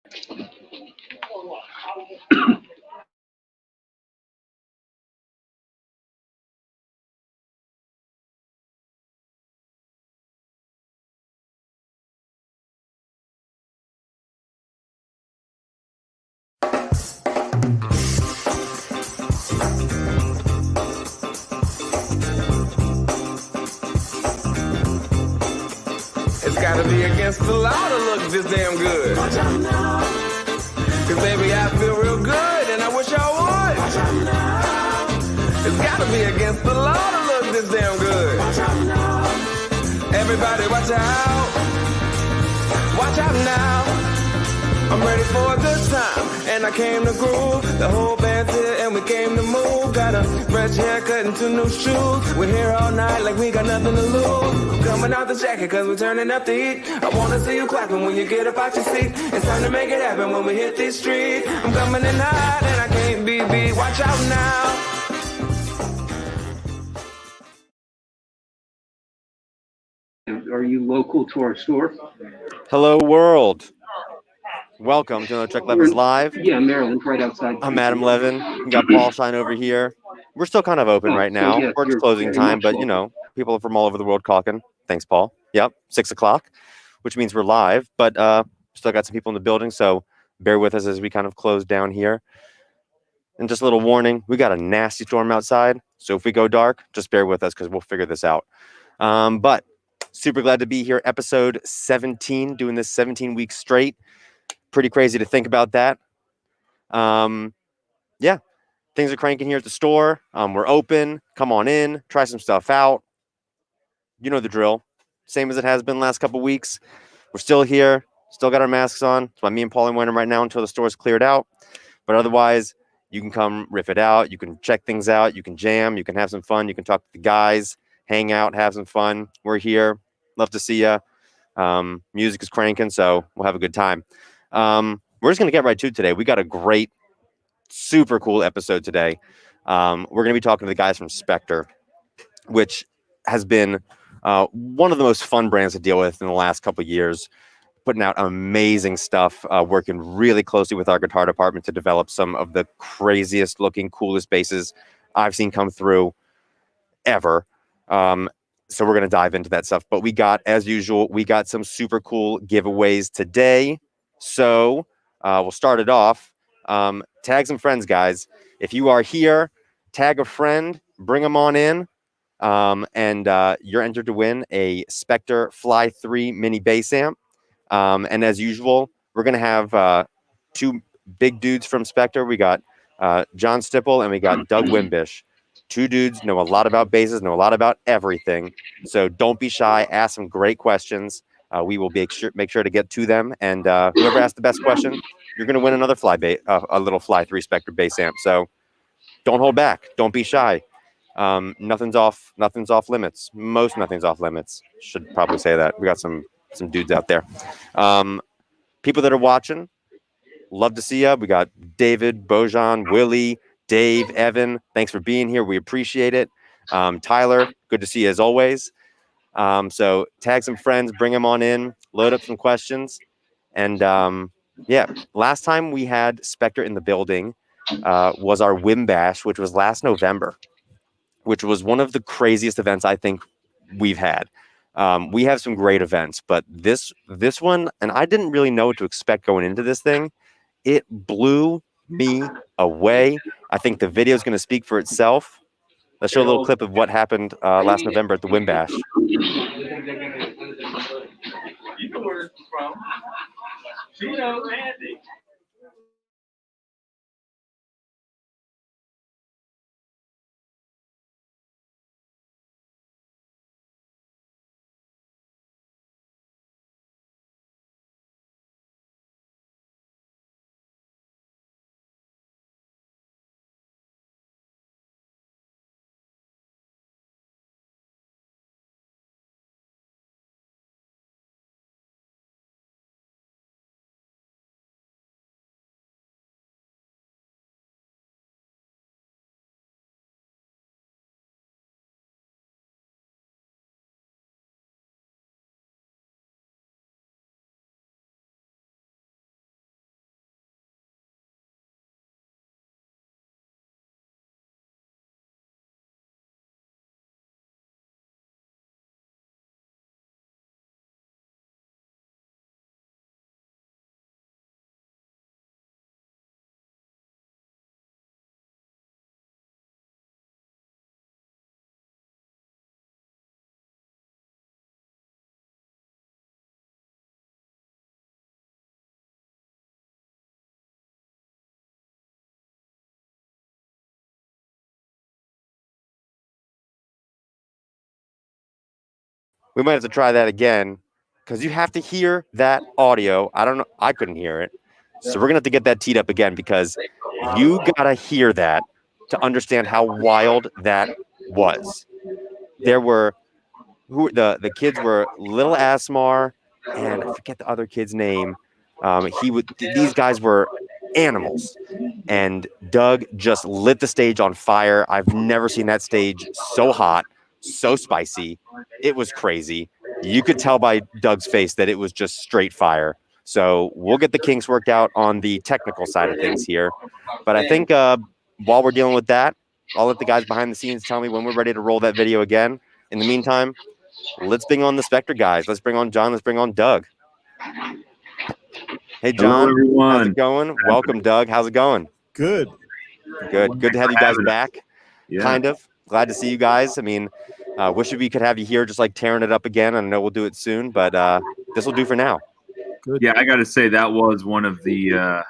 It's gotta be against the law to look this damn good. Cause baby, I feel real good and I wish I would. It's gotta be against the law to look this damn good. Everybody watch out. Watch out now. I'm ready for a good time, and I came to groove. The whole band's here, and we came to move. Got a fresh haircut and 2 new shoes. We're here all night like we got nothing to lose. Coming out the jacket, cause we're turning up the heat. I wanna see you clapping when you get up out your seat. It's time to make it happen when we hit these streets. I'm coming in hot, and I can't be beat. Watch out now. Are you local to our store? Hello, world. Welcome to another Chuck Levin's Live. Yeah, Maryland, right outside. I'm Adam Levin. We got Paul Shine over here. We're still kind of open right now. Yeah, It's closing time, but you know, people from all over the world caulking. Thanks, Paul. Yep, 6 o'clock, which means we're live, but still got some people in the building, so bear with us as we kind of close down here. And just a little warning, we got a nasty storm outside, so if we go dark, just bear with us because we'll figure this out. But super glad to be here. Episode 17, doing this 17 weeks straight. Pretty crazy to think about that. Yeah, things are cranking here at the store. We're open. Come on in, try some stuff out. You know the drill. Same as it has been the last couple weeks. We're still here, still got our masks on. That's why me and Paul are wearing them right now until the store's cleared out. But otherwise, you can come riff it out. You can check things out. You can jam. You can have some fun. You can talk to the guys, hang out, have some fun. We're here. Love to see you. Music is cranking, so we'll have a good time. We're just going to get right to it today. We got a great, super cool episode today. We're going to be talking to the guys from Spector, which has been one of the most fun brands to deal with in the last couple of years, putting out amazing stuff, working really closely with our guitar department to develop some of the craziest looking, coolest basses I've seen come through ever. So we're going to dive into that stuff. But we got, as usual, we got some super cool giveaways today. So we'll start it off. Tag some friends, guys. If you are here, tag a friend, bring them on in, and you're entered to win a Spector Fly 3 mini bass amp. And as usual, we're going to have 2 big dudes from Spector. We got John Stippell and we got Doug Wimbish. 2 dudes know a lot about basses, know a lot about everything. So don't be shy. Ask some great questions. We will make sure to get to them. And whoever asks the best question, you're going to win another a little Fly 3 Spector bass amp. So don't hold back. Don't be shy. Nothing's off limits. Most nothing's off limits. Should probably say that. We got some dudes out there. People that are watching, love to see you. We got David, Bojan, Willie, Dave, Evan. Thanks for being here. We appreciate it. Tyler, good to see you as always. So tag some friends, bring them on in, load up some questions. And yeah, last time we had Spector in the building was our Wimbish, which was last November, which was one of the craziest events I think we've had. We have some great events, but this one, and I didn't really know what to expect going into this thing. It blew me away. I think the video is going to speak for itself. Let's show a little clip of what happened last November at the Wimbish. You know where it's from. She knows Andy. We might have to try that again because you have to hear that audio. I don't know. I couldn't hear it. So we're going to have to get that teed up again because you got to hear that to understand how wild that was. There were the kids were Little Asmar and I forget the other kid's name. These guys were animals, and Doug just lit the stage on fire. I've never seen that stage so hot, so spicy. It was crazy. You could tell by Doug's face that it was just straight fire. So we'll get the kinks worked out on the technical side of things here. But I think while we're dealing with that, I'll let the guys behind the scenes tell me when we're ready to roll that video again. In the meantime, let's bring on the Spector guys. Let's bring on John. Let's bring on Doug. Hey, John. Hello, everyone. How's it going? Welcome, Doug. How's it going? Good. Good to have you guys back. Yeah. Kind of. Glad to see you guys. I mean, wish we could have you here just like tearing it up again. I know we'll do it soon, but this will do for now. Good. Yeah, I got to say that was one of the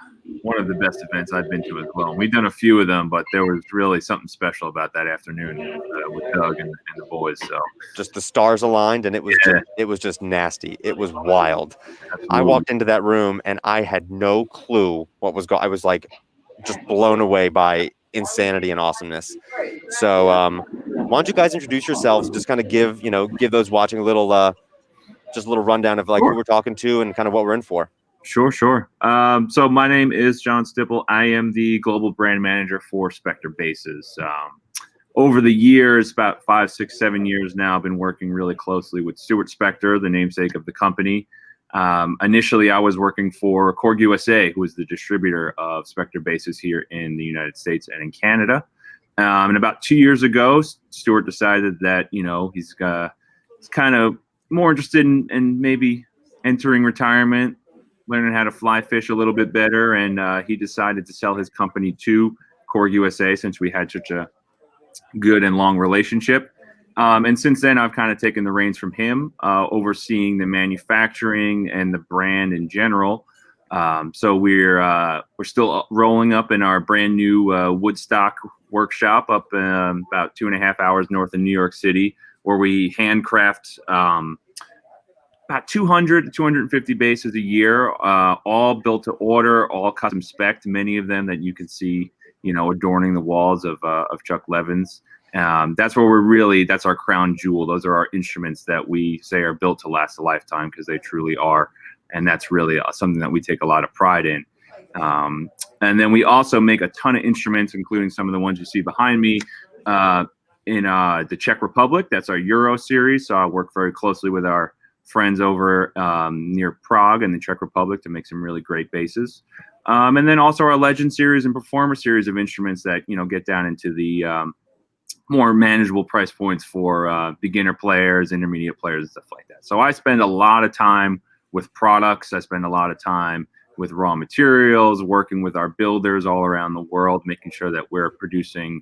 best events I've been to as well. We've done a few of them, but there was really something special about that afternoon with Doug and the boys. So just the stars aligned, and it was just nasty. It was wild. Absolutely. I walked into that room and I had no clue what was going. I was like just blown away by insanity and awesomeness. So why don't you guys introduce yourselves? Just kind of give those watching a little rundown of like who we're talking to and kind of what we're in for. Sure. So my name is John Stippell. I am the global brand manager for Spector Bases. Over the years, about 5, 6, 7 years now, I've been working really closely with Stuart Spector, the namesake of the company. Initially, I was working for Korg USA, who is the distributor of Spector Bases here in the United States and in Canada. And about 2 years ago, Stuart decided that he's kind of more interested in maybe entering retirement, learning how to fly fish a little bit better, and he decided to sell his company to Korg USA since we had such a good and long relationship. And since then, I've kind of taken the reins from him, overseeing the manufacturing and the brand in general. So we're still rolling up in our brand new Woodstock workshop up about 2.5 hours north of New York City, where we handcraft about 200 to 250 bases a year, all built to order, all custom spec'd, many of them that you can see, adorning the walls of Chuck Levin's. That's where that's our crown jewel. Those are our instruments that we say are built to last a lifetime, because they truly are. And that's really something that we take a lot of pride in. And then we also make a ton of instruments, including some of the ones you see behind me, in the Czech Republic. That's our Euro series. So I work very closely with our friends over near Prague in the Czech Republic to make some really great bases. And then also our Legend series and Performer series of instruments that, get down into the more manageable price points for beginner players, intermediate players, and stuff like that. So I spend a lot of time with products. I spend a lot of time with raw materials, working with our builders all around the world, making sure that we're producing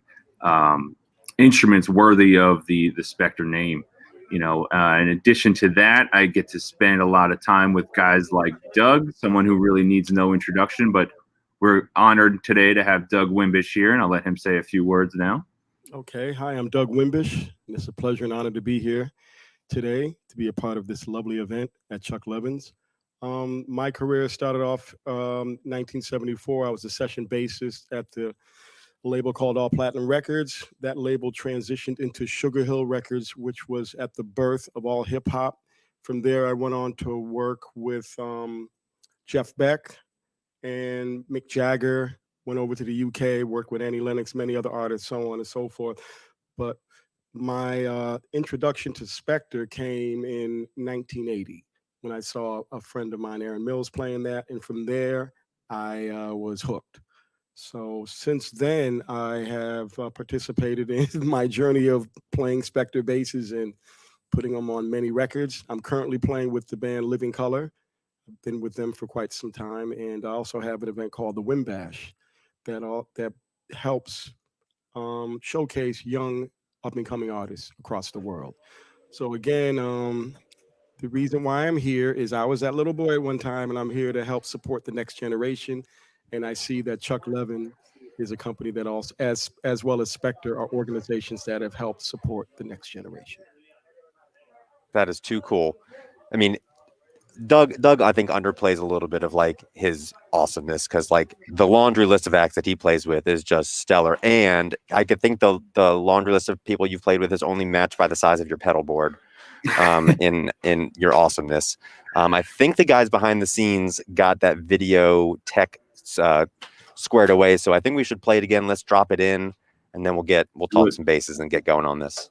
instruments worthy of the Spector name. In addition to that, I get to spend a lot of time with guys like Doug, someone who really needs no introduction, but we're honored today to have Doug Wimbish here, and I'll let him say a few words now. Okay. Hi, I'm Doug Wimbish, and it's a pleasure and honor to be here today to be a part of this lovely event at Chuck Levin's. My career started off 1974. I was a session bassist at the label called All Platinum Records. That label transitioned into Sugar Hill Records, which was at the birth of all hip hop. From there, I went on to work with Jeff Beck and Mick Jagger, went over to the UK, worked with Annie Lennox, many other artists, so on and so forth. But my introduction to Spector came in 1980 when I saw a friend of mine, Aaron Mills, playing that. And from there, I was hooked. So since then, I have participated in my journey of playing Spector basses and putting them on many records. I'm currently playing with the band Living Color. I've been with them for quite some time. And I also have an event called the Wimbish that helps showcase young up-and-coming artists across the world. So again, the reason why I'm here is I was that little boy at one time, and I'm here to help support the next generation. And I see that Chuck Levin is a company that also, as well as Spector, are organizations that have helped support the next generation. That is too cool. I mean, Doug, I think underplays a little bit of like his awesomeness because like the laundry list of acts that he plays with is just stellar. And I could think the laundry list of people you've played with is only matched by the size of your pedal board in your awesomeness. I think the guys behind the scenes got that video tech squared away. So I think we should play it again. Let's drop it in and then we'll talk some bases and get going on this.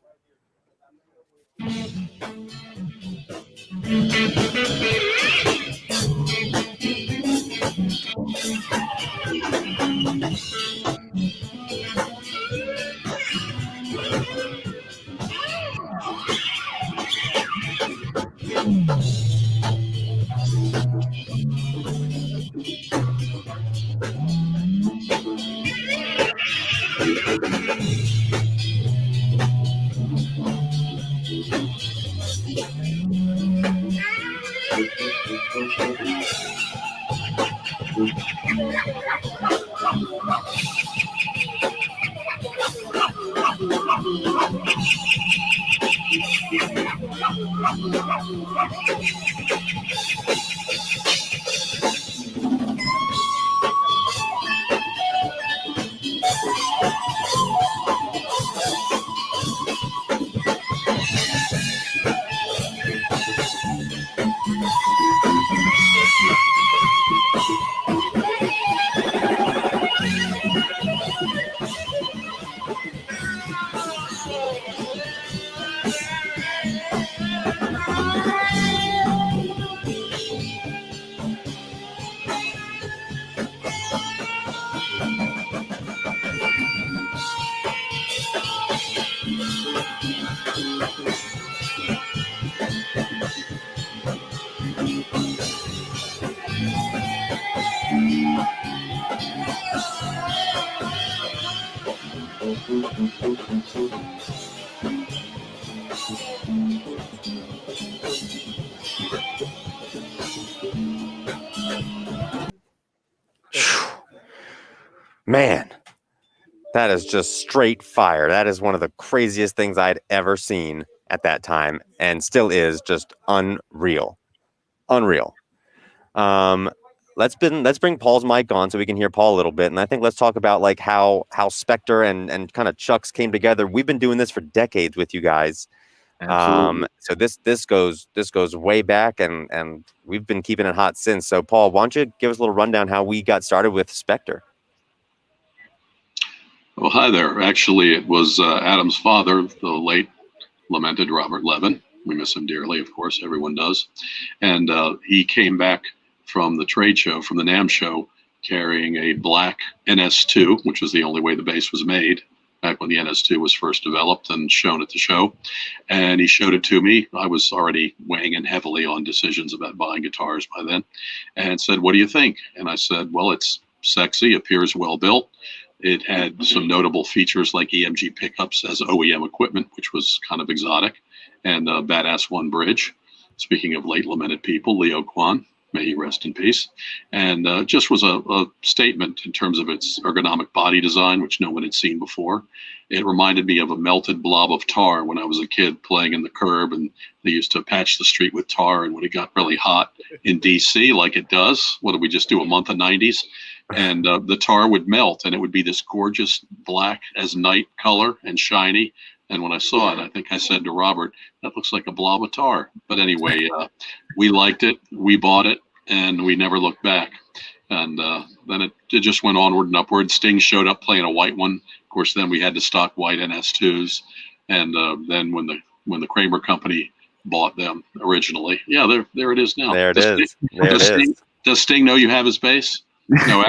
Man, that is just straight fire. That is one of the craziest things I'd ever seen at that time and still is just unreal. Unreal. Let's bring Paul's mic on so we can hear Paul a little bit. And I think let's talk about like how Spector and kind of Chuck's came together. We've been doing this for decades with you guys. So this goes way back and we've been keeping it hot since. So Paul, why don't you give us a little rundown how we got started with Spector? Well, hi there. Actually, it was Adam's father, the late lamented Robert Levin. We miss him dearly, of course, everyone does. And he came back from the trade show, from the NAMM show, carrying a black NS2, which was the only way the bass was made back when the NS2 was first developed and shown at the show. And he showed it to me. I was already weighing in heavily on decisions about buying guitars by then, and said, "What do you think?" And I said, "Well, it's sexy, appears well built. It had some notable features like EMG pickups as OEM equipment, which was kind of exotic, and a badass one bridge." Speaking of late lamented people, Leo Kwan, may he rest in peace. And just was a statement in terms of its ergonomic body design, which no one had seen before. It reminded me of a melted blob of tar when I was a kid playing in the curb, and they used to patch the street with tar. And when it got really hot in DC, like it does, what did we just do, a month of 90s? And the tar would melt, and it would be this gorgeous black as night color and shiny. And when I saw it, I think I said to Robert, "That looks like a blob of tar." But anyway, we liked it, we bought it, and we never looked back. And then it just went onward and upward. Sting showed up playing a white one. Of course, then we had to stock white NS2s. And then when the Kramer company bought them originally, yeah, there it is now. There it is. Does Sting know you have his bass? No,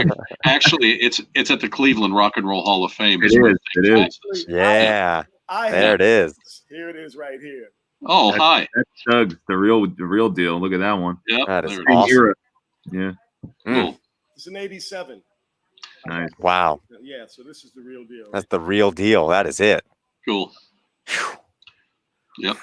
actually, it's at the Cleveland Rock and Roll Hall of Fame. It is. Yeah. There it is. Here it is right here. Oh, hi. That's Doug, the real deal. Look at that one. Yep, That is there it awesome. Yeah. Cool. It's an 87. Nice. Wow. Yeah, so this is the real deal. That's the real deal. That is it. Cool. Yep.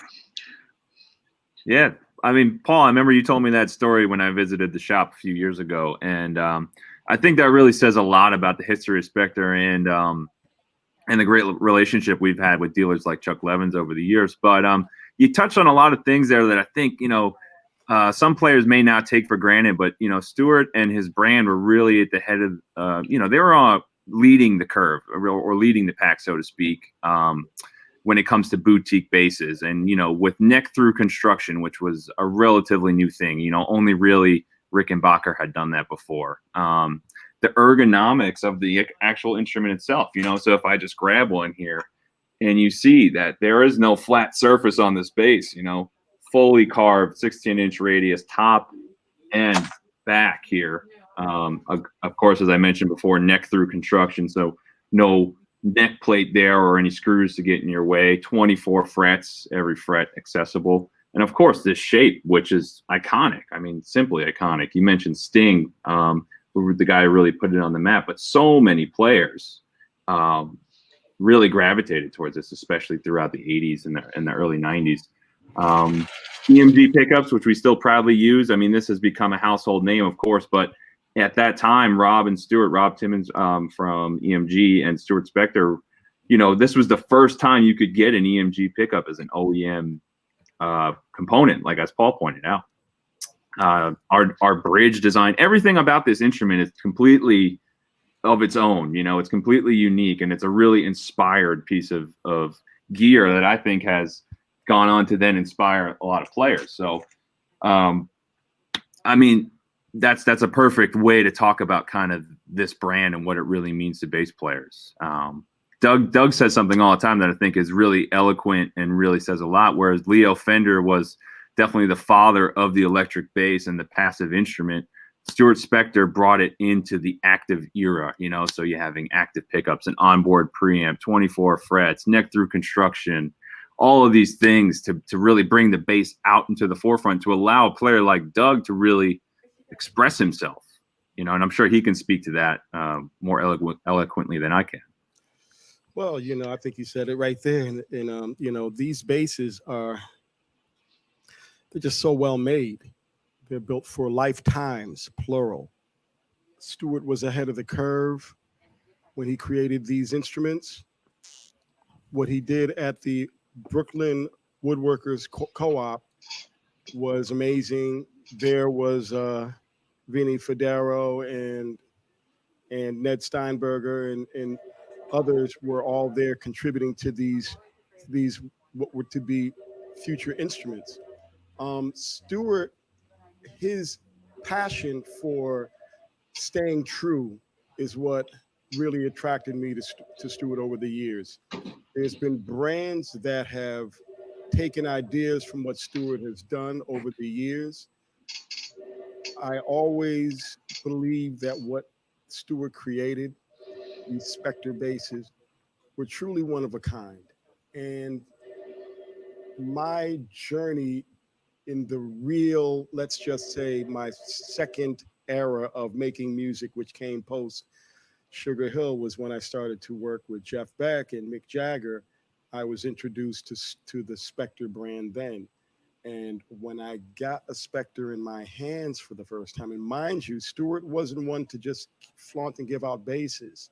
Yeah. I mean, Paul, I remember you told me that story when I visited the shop a few years ago. And I think that really says a lot about the history of Spector and the great relationship we've had with dealers like Chuck Levin's over the years. But you touched on a lot of things there that I think, some players may not take for granted, but, Stewart and his brand were really at the head of, they were leading the curve or leading the pack, so to speak, when it comes to boutique basses. And, with neck through construction, which was a relatively new thing, only really Rickenbacker had done that before. The ergonomics of the actual instrument itself, so if I just grab one here and you see that there is no flat surface on this bass, fully carved 16-inch radius, top and back here. Of course, as I mentioned before, neck through construction. So no neck plate there or any screws to get in your way. 24 frets, every fret accessible. And of course, this shape, which is iconic. I mean, simply iconic. You mentioned Sting, who was the guy who really put it on the map, but so many players really gravitated towards this, especially throughout the 80s and the early 90s. EMG pickups, which we still proudly use. I mean, this has become a household name, of course, but at that time, Rob Timmons from EMG and Stuart Spector, this was the first time you could get an EMG pickup as an OEM component, like as Paul pointed out. Our bridge design, everything about this instrument is completely of its own. It's completely unique, and it's a really inspired piece of gear that I think has gone on to then inspire a lot of players. So, I mean, that's a perfect way to talk about kind of this brand and what it really means to bass players. Doug says something all the time that I think is really eloquent and really says a lot, whereas Leo Fender was definitely the father of the electric bass and the passive instrument. Stuart Spector brought it into the active era, so you're having active pickups, an onboard preamp, 24 frets, neck through construction, all of these things to really bring the bass out into the forefront, to allow a player like Doug to really express himself, and I'm sure he can speak to that more eloquently than I can. Well, I think you said it right there. And these basses they're just so well made. They're built for lifetimes, plural. Stewart was ahead of the curve when he created these instruments. What he did at the Brooklyn Woodworkers Co-op was amazing. There was Vinny Federo and Ned Steinberger and others were all there contributing to these what were to be future instruments. Stewart, his passion for staying true is what really attracted me to Stewart over the years. There's been brands that have taken ideas from what Stewart has done over the years. I always believe that what Stewart created, these Spector basses, were truly one of a kind. And my journey in the real, let's just say, my second era of making music, which came post Sugar Hill, was when I started to work with Jeff Beck and Mick Jagger. I was introduced to the Spector brand then. And when I got a Spector in my hands for the first time, and mind you, Stewart wasn't one to just flaunt and give out basses.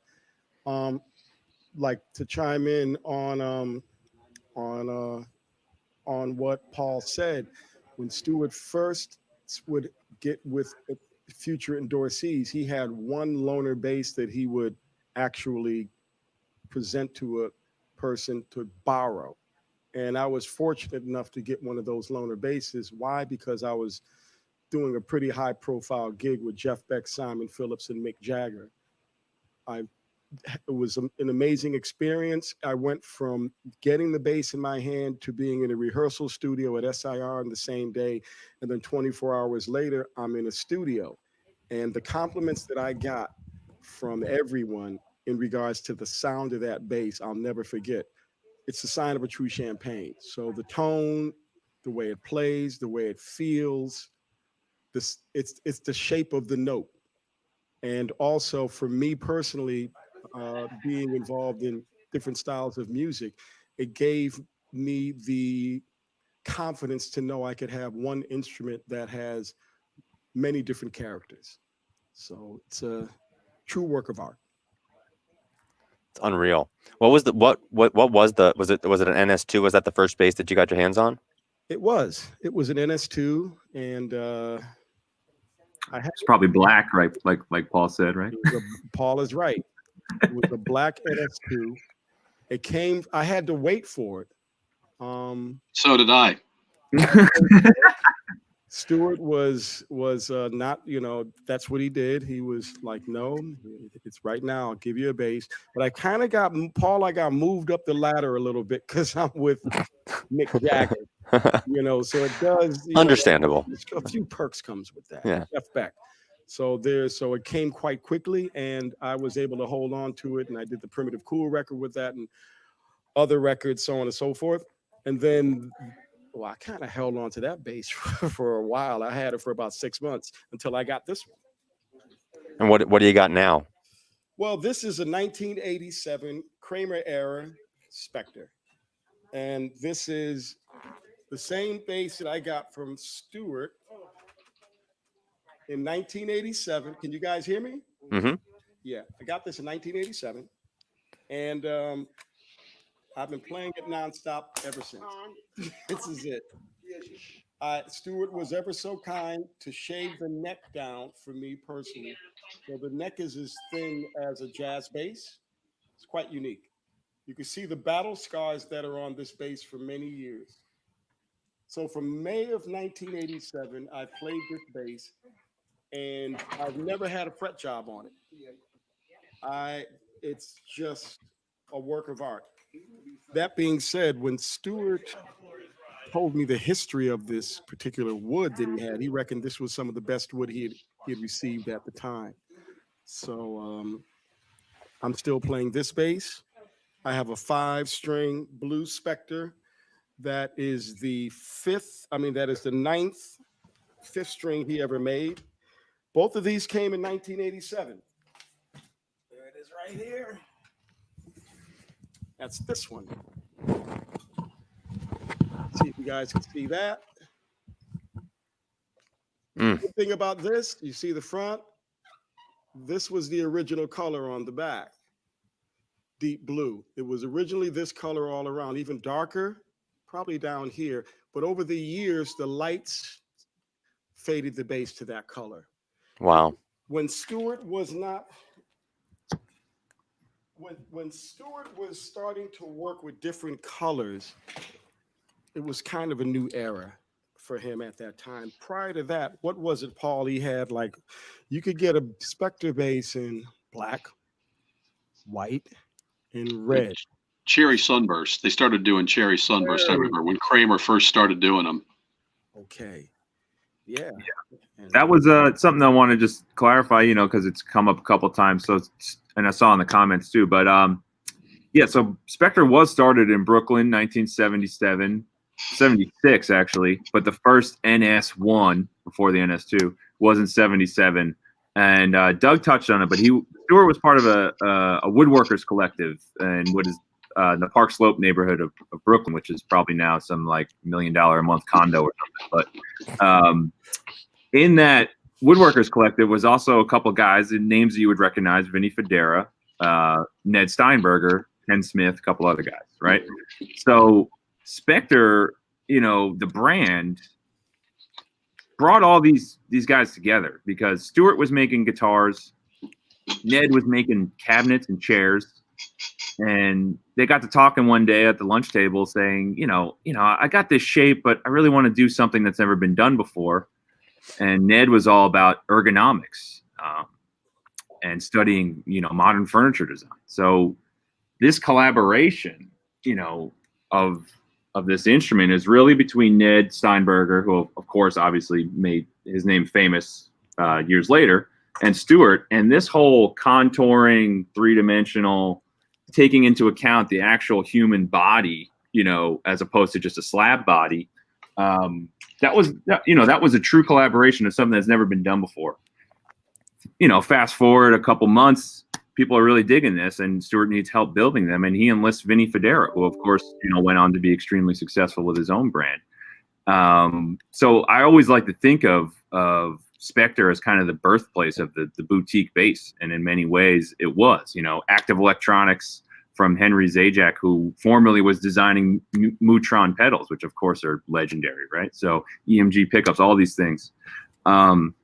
Like, to chime in on what Paul said, when Stewart first would get with future endorsees, he had one loaner bass that he would actually present to a person to borrow. And I was fortunate enough to get one of those loaner basses. Why? Because I was doing a pretty high profile gig with Jeff Beck, Simon Phillips, and Mick Jagger. It was an amazing experience. I went from getting the bass in my hand to being in a rehearsal studio at SIR on the same day. And then 24 hours later, I'm in a studio. And the compliments that I got from everyone in regards to the sound of that bass, I'll never forget. It's the sign of a true champagne. So the tone, the way it plays, the way it feels, it's the shape of the note. And also for me personally, being involved in different styles of music, it gave me the confidence to know I could have one instrument that has many different characters. So it's a true work of art. It's unreal. What was it an NS2? Was that the first bass that you got your hands on? It was an NS2, and I had It's probably black, right? Like Paul said, right? Paul is right. It was a black NS2. It came. I had to wait for it. So did I. Stewart was not, that's what he did. He was like, no, it's right now. I'll give you a bass. But I kind of got Paul. I got moved up the ladder a little bit because I'm with Mick Jagger. So it does. Understandable. A few perks comes with that. Yeah. Jeff Beck. So it came quite quickly, and I was able to hold on to it. And I did the Primitive Cool record with that, and other records, so on and so forth. And then, I kind of held on to that bass for a while. I had it for about 6 months until I got this one. And what do you got now? Well, this is a 1987 Kramer era Spector. And this is the same bass that I got from Stewart in 1987. Can you guys hear me? Mm-hmm. Yeah, I got this in 1987. And I've been playing it nonstop ever since. This is it. Stewart was ever so kind to shave the neck down for me personally. So the neck is as thin as a jazz bass. It's quite unique. You can see the battle scars that are on this bass for many years. So from May of 1987, I played this bass, and I've never had a fret job on it. It's just a work of art. That being said, when Stewart told me the history of this particular wood that he had, he reckoned this was some of the best wood he had received at the time. So I'm still playing this bass. I have a 5-string blue Spector. That is the ninth 5th string he ever made. Both of these came in 1987. There it is right here. That's this one. See if you guys can see that. Good thing about this, you see the front? This was the original color on the back. Deep blue. It was originally this color all around, even darker, probably down here. But over the years, the lights faded the bass to that color. Wow. When Stewart was when Stewart was starting to work with different colors, it was kind of a new era for him at that time. Prior to that, what was it, Paul? He had you could get a Spector bass in black, white, and red. Cherry Sunburst. They started doing Cherry Sunburst, I remember, when Kramer first started doing them. Okay. Yeah. That was something I want to just clarify, because it's come up a couple times. So, and I saw in the comments too. But so Spector was started in Brooklyn, 1977, 76 actually. But the first NS1 before the NS2 was in 77. And Doug touched on it, but Stewart was part of a woodworkers collective in what is the Park Slope neighborhood of Brooklyn, which is probably now some $1 million a month condo or something. But in that woodworkers collective was also a couple guys and names that you would recognize: Vinny Federa, Ned Steinberger, Ken Smith, a couple other guys, right? So Spector, the brand, brought all these guys together because Stewart was making guitars, Ned was making cabinets and chairs, and they got to talking one day at the lunch table saying, I got this shape, but I really want to do something that's never been done before. And Ned was all about ergonomics and studying, modern furniture design. So this collaboration, of this instrument is really between Ned Steinberger, who of course obviously made his name famous years later, and Stewart. And this whole contouring, 3-dimensional, taking into account the actual human body, as opposed to just a slab body. That was a true collaboration of something that's never been done before. Fast forward a couple months, people are really digging this, and Stewart needs help building them, and he enlists Vinny Federa, who of course went on to be extremely successful with his own brand. So I always like to think of Spector as kind of the birthplace of the boutique bass, and in many ways it was. Active electronics from Henry Zajac, who formerly was designing Mutron pedals, which of course are legendary, right? So EMG pickups, all these things. And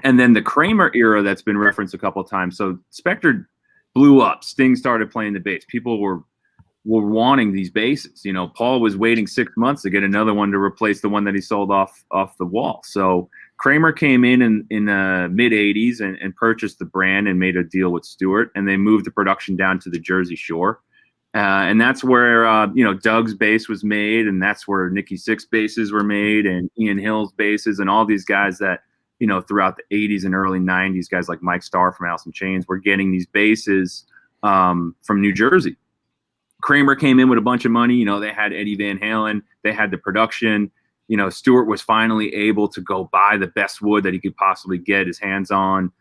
then the Kramer era that's been referenced a couple of times. So Spector blew up. Sting started playing the bass. People were wanting these basses. You know, Paul was waiting 6 months to get another one to replace the one that he sold off the wall. So Kramer came in the mid 80s and purchased the brand and made a deal with Stewart, and they moved the production down to the Jersey Shore. And that's where, Doug's bass was made, and that's where Nicky Sixx basses were made, and Ian Hill's basses, and all these guys that, throughout the 80s and early 90s, guys like Mike Starr from Alice in Chains were getting these basses from New Jersey. Kramer came in with a bunch of money. They had Eddie Van Halen. They had the production. Stewart was finally able to go buy the best wood that he could possibly get his hands on,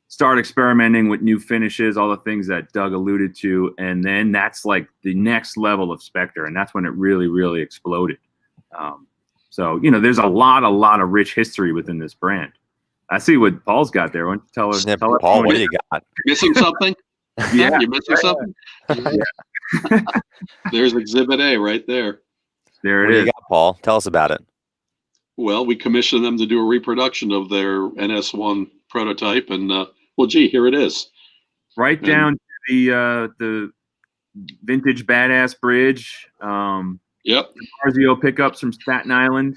start experimenting with new finishes, all the things that Doug alluded to. And then that's like the next level of Spector. And that's when it really, really exploded. So there's a lot of rich history within this brand. I see what Paul's got there. Why don't you tell us? Paul, what do you got? Missing something? Yeah. You're missing something? There's Exhibit A right there. There What it do is. you got, Paul? Tell us about it. Well, we commissioned them to do a reproduction of their NS1 prototype, and here it is. Right down to the vintage badass bridge. Yep. Marzio pickups from Staten Island.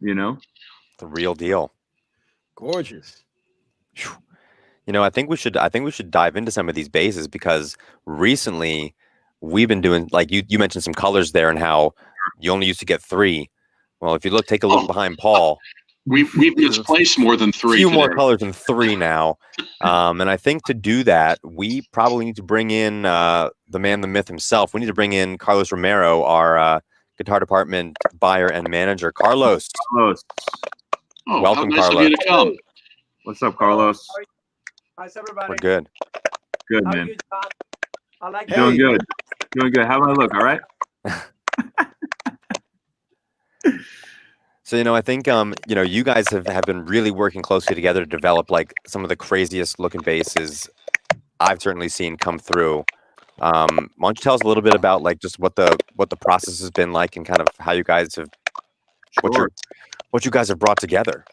The real deal. Gorgeous. I think we should dive into some of these basses, because recently we've been doing, like you mentioned some colors there and how you only used to get 3. Well, if you take a look behind Paul, We've displaced more than 3. a few more today. colors than 3 now. And I think to do that, we probably need to bring in the man, the myth himself. We need to bring in Carlos Romero, our guitar department buyer and manager. Carlos. Carlos. Oh, Welcome, how nice Carlos. of you to come. What's up, Carlos? How's everybody? We're good. Good, How are man. you, John? I like Doing good. Doing good. How do I look? All right? So, I think, you guys have been really working closely together to develop some of the craziest looking basses I've certainly seen come through. Why don't you tell us a little bit about just what the process has been like, and kind of how you guys have, Sure. what you guys have brought together.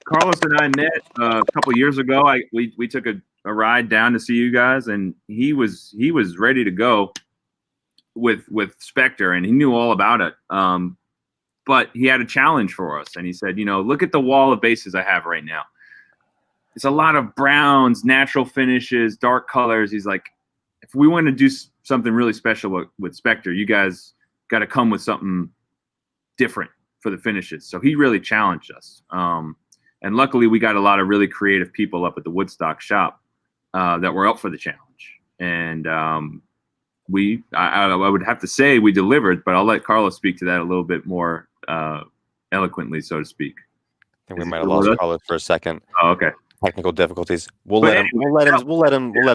Carlos and I met a couple of years ago. We took a ride down to see you guys, and he was ready to go with Spector, and he knew all about it. But he had a challenge for us, and he said, look at the wall of basses I have right now. It's a lot of browns, natural finishes, dark colors. He's like, if we want to do something really special with Spector, you guys got to come with something different for the finishes. So he really challenged us. And luckily, we got a lot of really creative people up at the Woodstock shop that were up for the challenge. And I would have to say we delivered, but I'll let Carlos speak to that a little bit more eloquently, so to speak. I think we might have lost Carlos for a second. Oh, okay. Technical difficulties. We'll let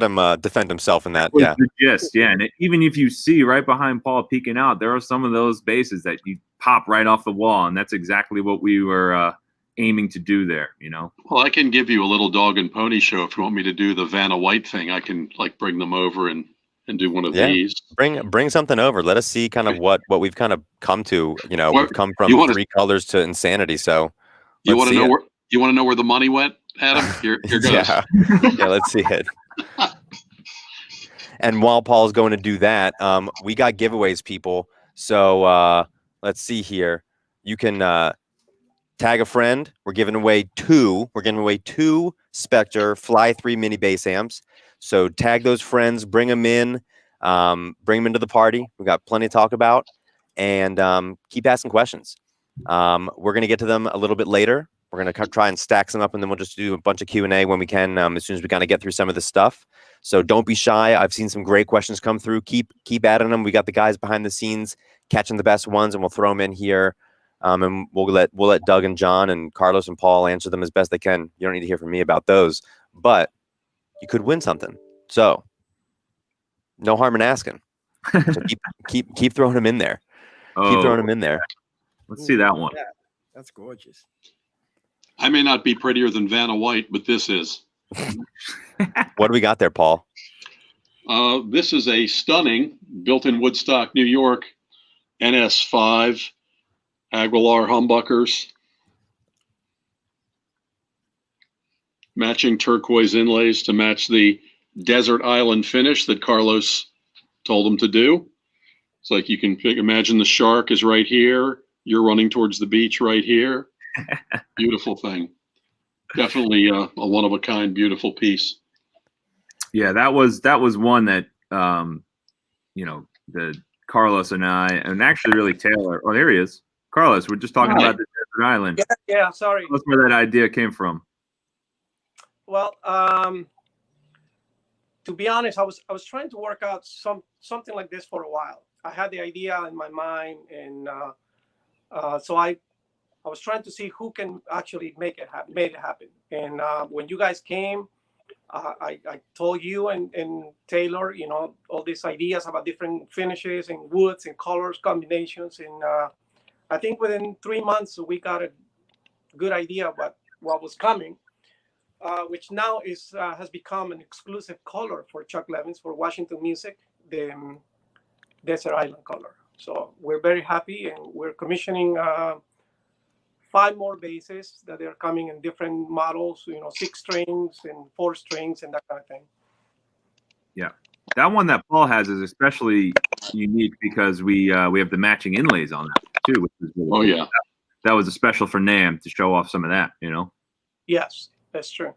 him defend himself in that. Yeah. The gist, yeah. And even if you see right behind Paul peeking out, there are some of those basses that you pop right off the wall, and that's exactly what we were aiming to do there. Well, I can give you a little dog and pony show if you want me to do the Vanna White thing. I can bring them over and do one of these. Bring something over. Let us see kind of what we've kind of come to. We've come from 3 colors to insanity. So you want to know where the money went, Adam? Here goes. Yeah, let's see it. And while Paul's going to do that, we got giveaways, people. So let's see here. You can tag a friend. We're giving away 2. We're giving away 2 Spector Fly 3 mini bass amps. So tag those friends, bring them in, into the party. We got plenty to talk about, and keep asking questions. We're going to get to them a little bit later. We're going to try and stack some up, and then we'll just do a bunch of Q&A when we can, as soon as we kind of get through some of this stuff. So don't be shy. I've seen some great questions come through. Keep adding them. We got the guys behind the scenes catching the best ones, and we'll throw them in here. And we'll let Doug and John and Carlos and Paul answer them as best they can. You don't need to hear from me about those, but you could win something. So no harm in asking. So keep throwing them in there. Keep throwing them in there. Let's see that one. Yeah, that's gorgeous. I may not be prettier than Vanna White, but this is. What do we got there, Paul? This is a stunning, built in Woodstock, New York, NS5 Aguilar humbuckers. Matching turquoise inlays to match the desert island finish that Carlos told him to do. It's like you can imagine the shark is right here. You're running towards the beach right here. Beautiful thing. Definitely a one-of-a-kind, beautiful piece. Yeah, that was one that the Carlos and I, and actually really Taylor. Oh, there he is. Carlos, we're just talking about the desert island. Yeah, sorry. That's where that idea came from. Well, to be honest, I was trying to work out something like this for a while. I had the idea in my mind, and so I was trying to see who can actually made it happen. And when you guys came, I told you and Taylor, all these ideas about different finishes and woods and colors combinations, and I think within 3 months we got a good idea about what was coming. Which now has become an exclusive color for Chuck Levin's, for Washington Music, the Desert Island color. So we're very happy, and we're commissioning 5 more basses that are coming in different models, 6 strings and 4 strings and that kind of thing. Yeah, that one that Paul has is especially unique because we have the matching inlays on that too, which is really cool. Yeah. That was a special for NAMM to show off some of that, Yes. That's true.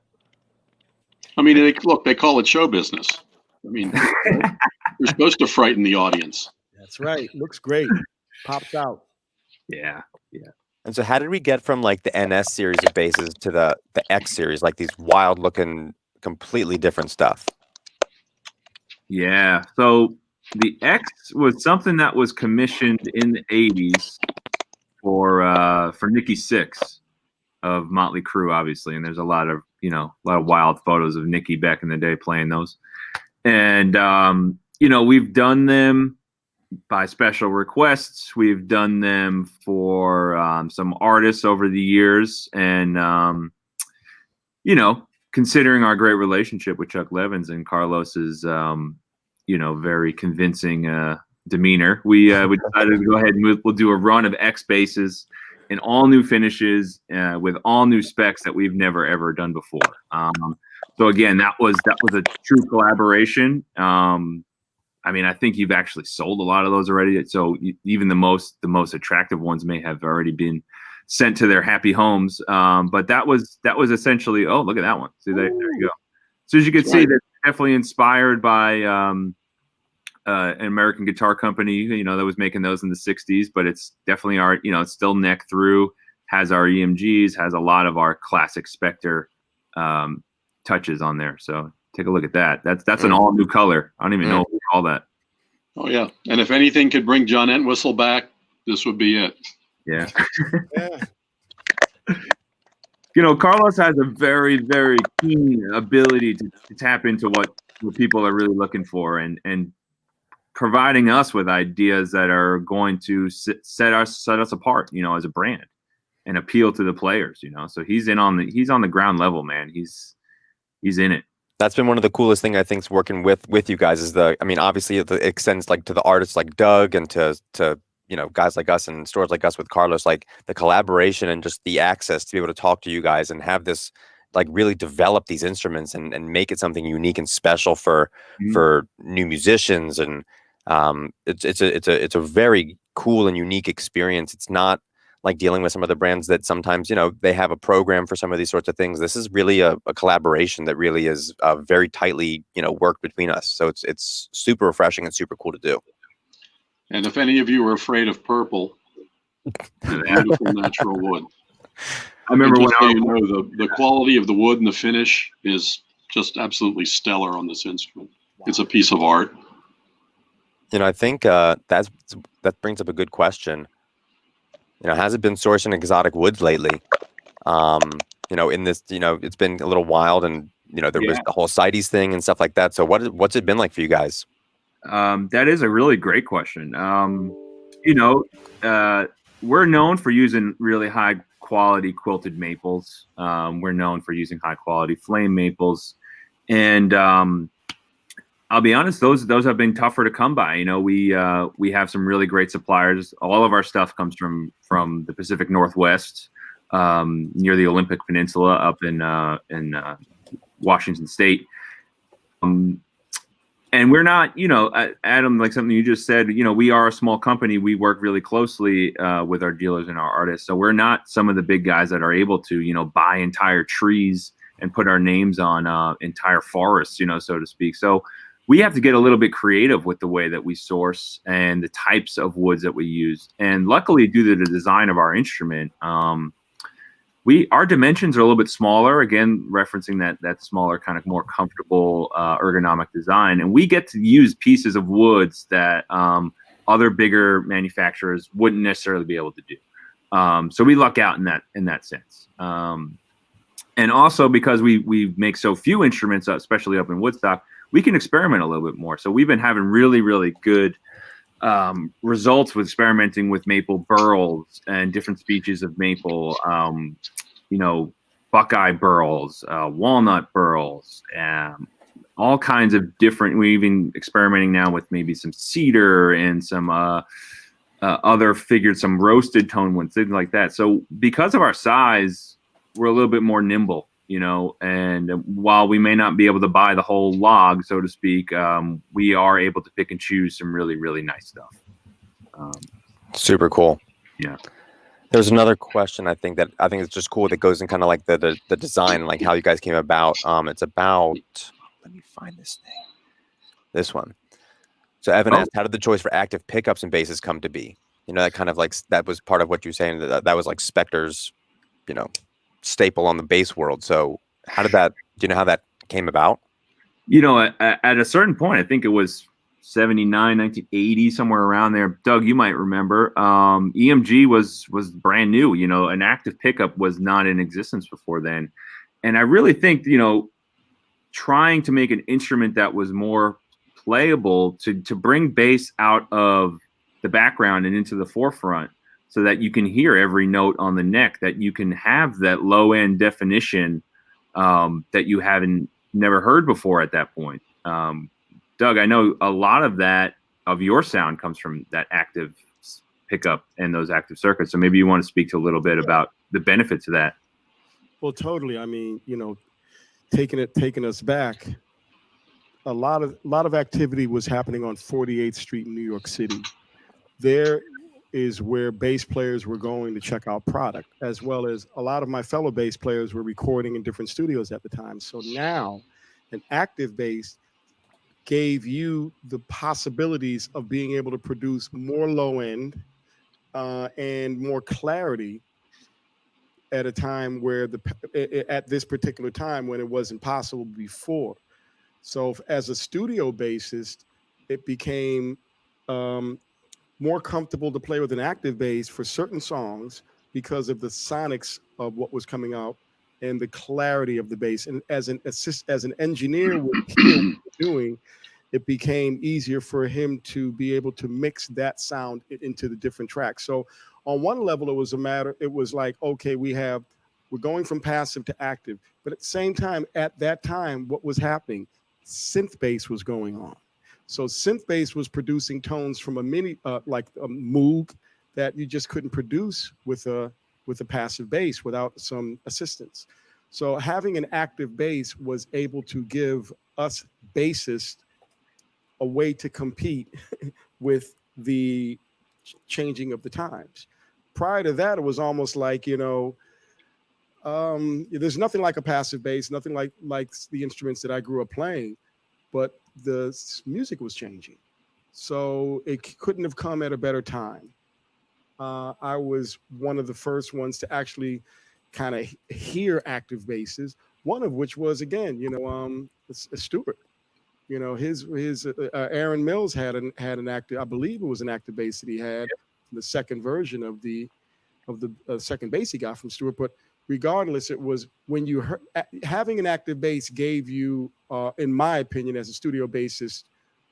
I mean, they call it show business. I mean, you're supposed to frighten the audience. That's right. Looks great. Pops out. Yeah. And so how did we get from like the NS series of basses to the X series, like these wild looking, completely different stuff? Yeah. So the X was something that was commissioned in the 80s for Nikki Sixx of Motley Crue, obviously, and there's a lot of wild photos of Nikki back in the day playing those. And we've done them by special requests. We've done them for some artists over the years, and considering our great relationship with Chuck Levin's and Carlos's very convincing demeanor, we decided to go ahead and we'll do a run of X basses in all new finishes with all new specs that we've never ever done before. So again, that was a true collaboration. I think you've actually sold a lot of those already. So even the most attractive ones may have already been sent to their happy homes. But that was essentially, oh, look at that one. See, there you go. So as you can see, that's definitely inspired by an American guitar company, that was making those in the 60s, but it's definitely our, it's still neck through, has our EMGs, has a lot of our classic Spector touches on there. So take a look at that. That's an all new color. I don't even know what we call that. Oh yeah. And if anything could bring John Entwistle back, this would be it. Yeah. Carlos has a very, very keen ability to tap into what people are really looking for, and providing us with ideas that are going to set us apart, as a brand, and appeal to the players, So he's on the ground level, man. He's in it. That's been one of the coolest thing I think is working with you guys is obviously it extends like to the artists like Doug and to guys like us and stores like us with Carlos, like the collaboration and just the access to be able to talk to you guys and have this like really develop these instruments and make it something unique and special for new musicians. And it's a very cool and unique experience. It's not like dealing with some of the brands that sometimes, they have a program for some of these sorts of things. This is really a collaboration that really is very tightly, worked between us. So it's super refreshing and super cool to do. And if any of you are afraid of purple, beautiful natural wood. I remember the quality of the wood and the finish is just absolutely stellar on this instrument. It's a piece of art. I think that brings up a good question. Has it been sourcing exotic woods lately? In this, it's been a little wild, and there was the whole CITES thing and stuff like that. So what's it been like for you guys? That is a really great question. We're known for using really high quality quilted maples. We're known for using high quality flame maples, and I'll be honest; those have been tougher to come by. You know, we have some really great suppliers. All of our stuff comes from the Pacific Northwest, near the Olympic Peninsula, up in Washington State. And we're not, you know, Adam, like something you just said, you know, we are a small company. We work really closely with our dealers and our artists. So we're not some of the big guys that are able to, you know, buy entire trees and put our names on entire forests, you know, so to speak. So we have to get a little bit creative with the way that we source and the types of woods that we use. And luckily, due to the design of our instrument, our dimensions are a little bit smaller, again, referencing that smaller, kind of more comfortable ergonomic design. And we get to use pieces of woods that other bigger manufacturers wouldn't necessarily be able to do. So we luck out in that sense. And also because we make so few instruments, especially up in Woodstock, we can experiment a little bit more. So we've been having really, really good results with experimenting with maple burls and different species of maple, you know, Buckeye burls, walnut burls, all kinds of different. We're even experimenting now with maybe some cedar and some other some roasted tone ones, things like that. So because of our size, we're a little bit more nimble, you know, and while we may not be able to buy the whole log, so to speak, we are able to pick and choose some really, really nice stuff. Super cool. Yeah. There's another question I think it's just cool that goes in kind of like the design, like how you guys came about. It's about, let me find this thing. This one. So Evan asked, how did the choice for active pickups and basses come to be? You know, that kind of like, that was part of what you were saying, that was like Spector's, you know, staple on the bass world. So do you know how that came about? You know, at a certain point, I think it was 79, 1980, somewhere around there. Doug, you might remember, EMG was brand new. You know, an active pickup was not in existence before then. And I really think, you know, trying to make an instrument that was more playable to bring bass out of the background and into the forefront, so that you can hear every note on the neck, that you can have that low end definition that you never heard before at that point. Doug, I know a lot of your sound comes from that active pickup and those active circuits. So maybe you want to speak to a little bit about the benefits of that. Well, totally. I mean, you know, taking us back, a lot of activity was happening on 48th Street in New York City. There is where bass players were going to check out product, as well as a lot of my fellow bass players were recording in different studios at the time. So now an active bass gave you the possibilities of being able to produce more low end and more clarity at a time where at this particular time when it wasn't possible before. So as a studio bassist, it became more comfortable to play with an active bass for certain songs because of the sonics of what was coming out and the clarity of the bass. And as an engineer would hear what you're doing, it became easier for him to be able to mix that sound into the different tracks. So on one level, it was like, okay, we're going from passive to active. But at the same time, at that time, what was happening? Synth bass was going on. So synth bass was producing tones from like a Moog that you just couldn't produce with a passive bass without some assistance. So having an active bass was able to give us bassists a way to compete with the changing of the times. Prior to that, it was almost like, you know, there's nothing like a passive bass, nothing like the instruments that I grew up playing, but the music was changing. So it couldn't have come at a better time. I was one of the first ones to actually kind of hear active basses, one of which was, again, you know, Stewart. You know, his Aaron Mills had an active, I believe it was an active bass that he had, the second version of the second bass he got from Stewart. But regardless, it was when you heard, having an active bass gave you, in my opinion, as a studio bassist,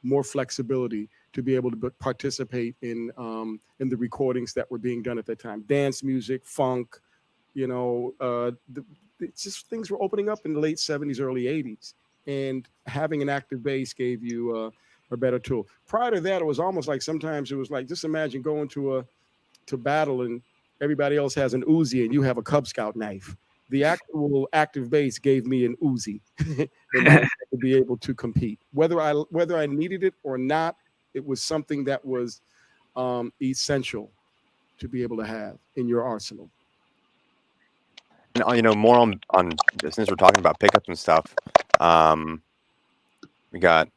more flexibility to be able to participate in the recordings that were being done at that time. Dance music, funk, you know, it's just things were opening up in the late 70s, early 80s. and having an active bass gave you a better tool. Prior to that, it was almost like sometimes it was like, just imagine going to battle and everybody else has an Uzi and you have a Cub Scout knife. The actual active bass gave me an Uzi in order to be able to compete. Whether I needed it or not, it was something that was essential to be able to have in your arsenal. And more on since we're talking about pickups and stuff, we got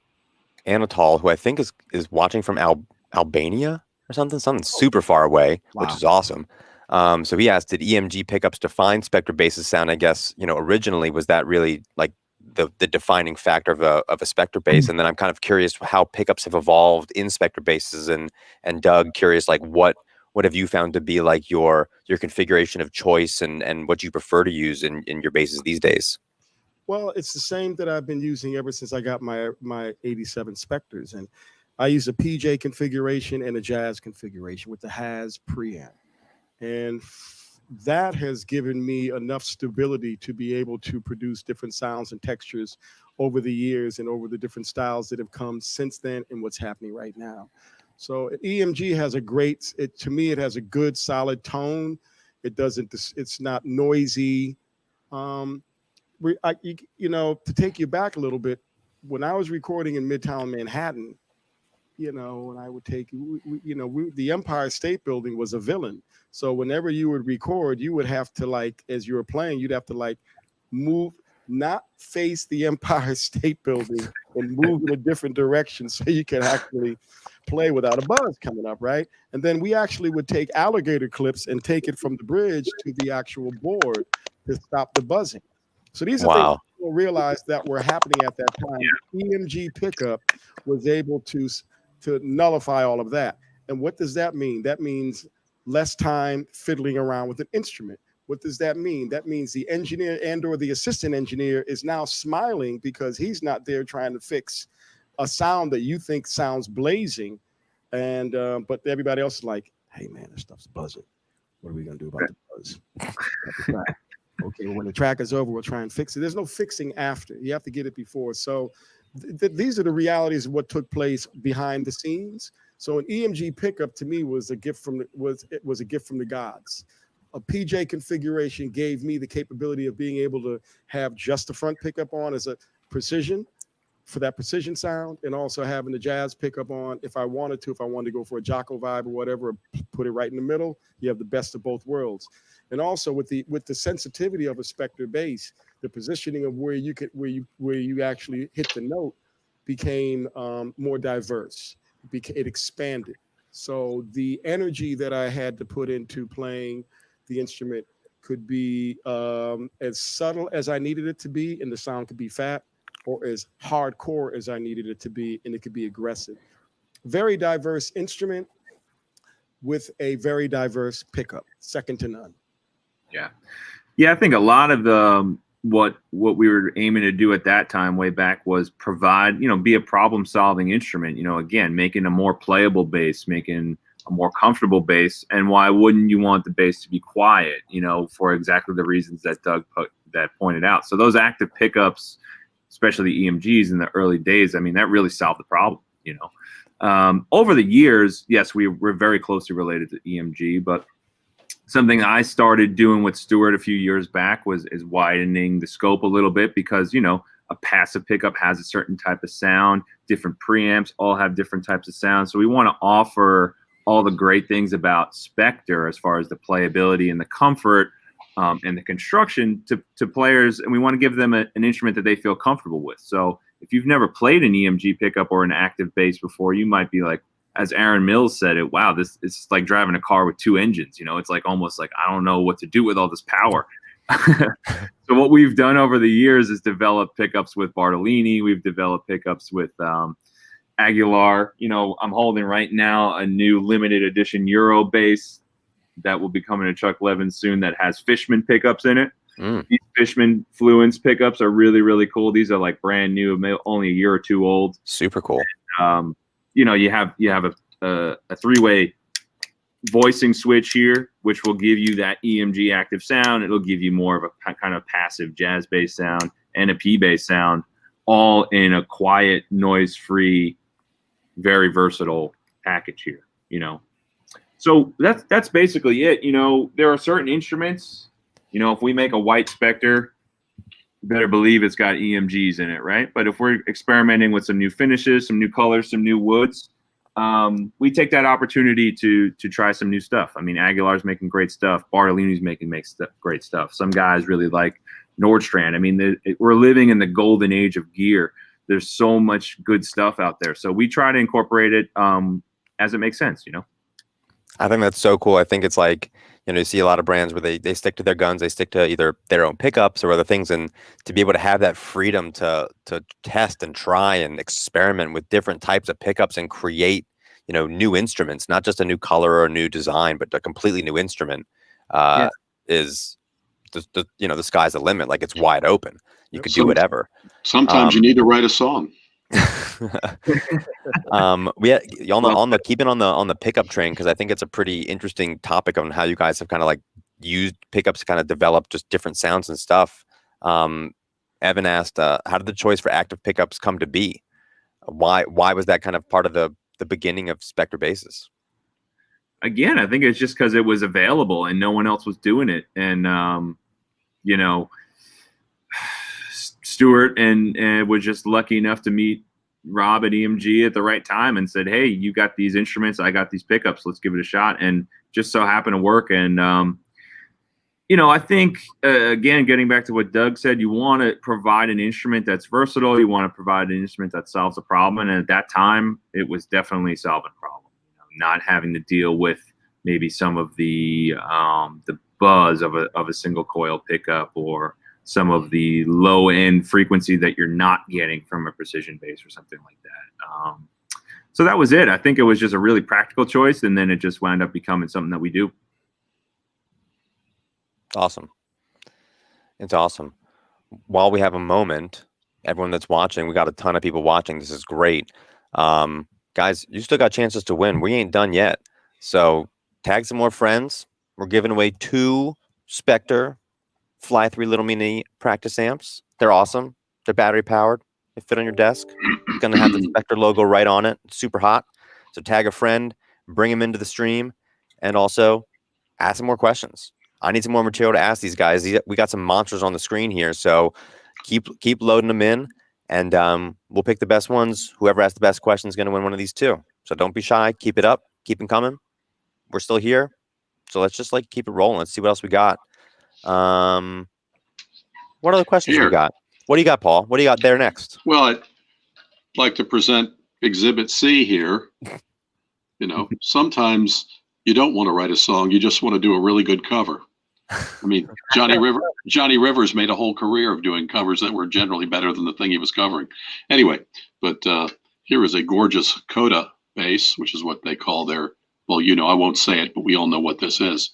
Anatol, who I think is watching from Albania or something super far away, Wow. which is awesome. So he asked, did EMG pickups define Spector bass's sound? I guess, originally, was that really like the defining factor of a Spector bass? And then I'm kind of curious how pickups have evolved in Spector basses, and Doug, curious, like what have you found to be like your configuration of choice and what you prefer to use in your basses these days? Well, it's the same that I've been using ever since I got my 87 Spectors. And I use a PJ configuration and a jazz configuration with the Has preamp. And that has given me enough stability to be able to produce different sounds and textures over the years and over the different styles that have come since then and what's happening right now. So EMG has to me, it has a good solid tone. It's not noisy. To take you back a little bit, when I was recording in Midtown Manhattan, and I would take, the Empire State Building was a villain. So whenever you would record, you would have to, as you were playing, you'd have to move, not face the Empire State Building and move in a different direction so you could actually play without a buzz coming up, right? And then we actually would take alligator clips and take it from the bridge to the actual board to stop the buzzing. So these are things people realize that were happening at that time. The EMG pickup was able to nullify all of that. And what does that mean? That means less time fiddling around with an instrument. What does that mean? That means the engineer and or the assistant engineer is now smiling because he's not there trying to fix a sound that you think sounds blazing. And but everybody else is like, hey man, this stuff's buzzing. What are we gonna do about the buzz? Okay, well, when the track is over, we'll try and fix it. There's no fixing after. You have to get it before. So these are the realities of what took place behind the scenes. So an EMG pickup to me was a gift from the gods. A PJ configuration gave me the capability of being able to have just the front pickup on as a precision for that precision sound, and also having the jazz pickup on if I wanted to go for a Jocko vibe or whatever, put it right in the middle. You have the best of both worlds. And also with the sensitivity of a Spector bass, the positioning of where you actually hit the note became more diverse. It expanded. So the energy that I had to put into playing the instrument could be as subtle as I needed it to be, and the sound could be fat, or as hardcore as I needed it to be, and it could be aggressive. Very diverse instrument with a very diverse pickup, second to none. Yeah, I think a lot of the what we were aiming to do at that time way back was provide, be a problem-solving instrument, again, making a more playable bass, making a more comfortable bass. And why wouldn't you want the bass to be quiet, for exactly the reasons that Doug pointed out. So those active pickups, especially the EMGs in the early days, I mean, that really solved the problem, Over the years, yes, we're very closely related to EMG, but something I started doing with Stuart a few years back is widening the scope a little bit, because, a passive pickup has a certain type of sound, different preamps all have different types of sounds. So we want to offer all the great things about Spector as far as the playability and the comfort and the construction to players. And we want to give them an instrument that they feel comfortable with. So if you've never played an EMG pickup or an active bass before, you might be like, as Aaron Mills said it, wow, it's like driving a car with two engines. It's like almost like I don't know what to do with all this power. So what we've done over the years is develop pickups with Bartolini. We've developed pickups with Aguilar. I'm holding right now a new limited edition Euro bass that will be coming to Chuck Levin soon that has Fishman pickups in it. These Fishman Fluence pickups are really, really cool. These are like brand new, only a year or two old. Super cool. And, you have a three-way voicing switch here, which will give you that EMG active sound. It'll give you more of a kind of passive jazz bass sound and a P bass sound. all in a quiet, noise-free, very versatile package here, you know. So that's basically it. You know, there are certain instruments, you know, if we make a white Spector, you better believe it's got EMGs in it, right? But if we're experimenting with some new finishes, some new colors, some new woods, we take that opportunity to try some new stuff. I mean, Aguilar's making great stuff. Bartolini's makes great stuff. Some guys really like Nordstrand. I mean, we're living in the golden age of gear. There's so much good stuff out there. So we try to incorporate it as it makes sense, you know? I think that's so cool. I think it's like, you know, you see a lot of brands where they stick to their guns, they stick to either their own pickups or other things, and to be able to have that freedom to test and try and experiment with different types of pickups and create, you know, new instruments, not just a new color or a new design, but a completely new instrument is the you know, the sky's the limit. Like, it's wide open. You could do whatever. Sometimes you need to write a song. Keeping on the pickup train, because I think it's a pretty interesting topic on how you guys have kind of like used pickups to kind of develop just different sounds and stuff. Evan asked, how did the choice for active pickups come to be? Why was that kind of part of the beginning of Spector basses? Again, I think it's just because it was available and no one else was doing it. And, you know, Stuart and was just lucky enough to meet Rob at EMG at the right time and said, hey, you got these instruments, I got these pickups, let's give it a shot. And just so happened to work. And, you know, I think, again, getting back to what Doug said, you want to provide an instrument that's versatile. You want to provide an instrument that solves a problem. And at that time, it was definitely solving a problem. You know, not having to deal with maybe some of the buzz of a single coil pickup, or some of the low end frequency that you're not getting from a precision bass or something like that. So that was it. I think it was just a really practical choice, and then it just wound up becoming something that we do. Awesome. It's awesome. While we have a moment, everyone that's watching, we got a ton of people watching. This is great. Guys, you still got chances to win. We ain't done yet. So tag some more friends. We're giving away 2 Spector Fly 3 Little Mini practice amps. They're awesome. They're battery powered. They fit on your desk. It's going to have the Spector logo right on it. It's super hot. So tag a friend, bring him into the stream, and also ask some more questions. I need some more material to ask these guys. We got some monsters on the screen here, so keep loading them in, and we'll pick the best ones. Whoever asks the best question is going to win one of these too. So don't be shy. Keep it up. Keep them coming. We're still here, so let's just like keep it rolling. Let's see what else we got. What other questions we got? What do you got, Paul? What do you got there next? Well, I'd like to present Exhibit C here. You know, sometimes you don't want to write a song. You just want to do a really good cover. I mean, Johnny Rivers made a whole career of doing covers that were generally better than the thing he was covering. Anyway, but here is a gorgeous Coda bass, which is what they call their, well, you know, I won't say it, but we all know what this is.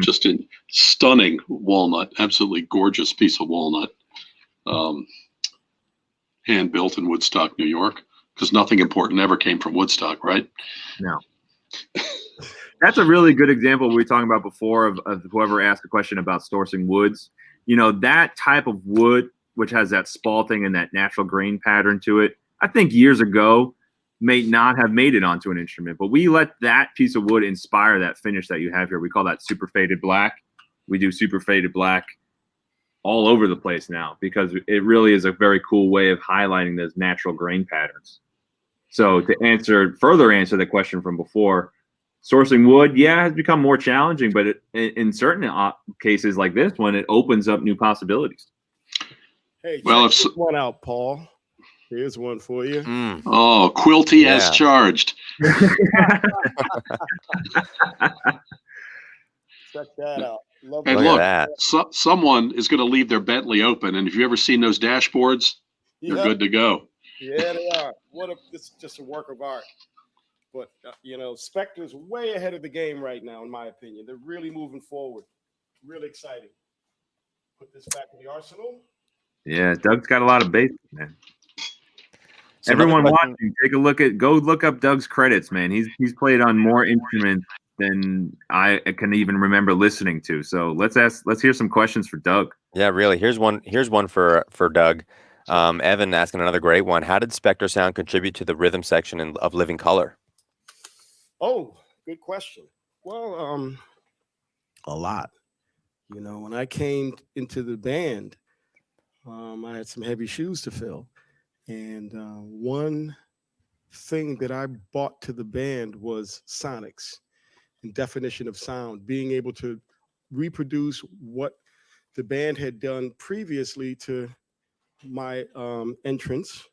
Just in stunning walnut, absolutely gorgeous piece of walnut. Hand built in Woodstock, New York, because nothing important ever came from Woodstock, right? No. That's a really good example we were talking about before of whoever asked a question about sourcing woods. You know, that type of wood, which has that spalting and that natural grain pattern to it, I think years ago may not have made it onto an instrument, but we let that piece of wood inspire that finish that you have here. We call that super faded black. We do super faded black all over the place now because it really is a very cool way of highlighting those natural grain patterns. So to further answer the question from before, sourcing wood, has become more challenging, but in certain cases like this one, it opens up new possibilities. Hey, well, check this one out, Paul. Here's one for you. Oh, Quilty as charged. Check that out. Love and look, someone is going to leave their Bentley open, and if you've ever seen those dashboards, they're good to go. Yeah, they are. This is just a work of art. But, you know, Spector's way ahead of the game right now, in my opinion. They're really moving forward. Really exciting. Put this back in the arsenal. Yeah, Doug's got a lot of bass, man. So everyone watching, go look up Doug's credits, man. He's played on more instruments than I can even remember listening to. So let's hear some questions for Doug. Yeah, really. Here's one for Doug. Evan asking another great one. How did Spector sound contribute to the rhythm section of Living Color? Oh, good question. Well, a lot. You know, when I came into the band, I had some heavy shoes to fill. And one thing that I brought to the band was sonics and definition of sound, being able to reproduce what the band had done previously to my entrance,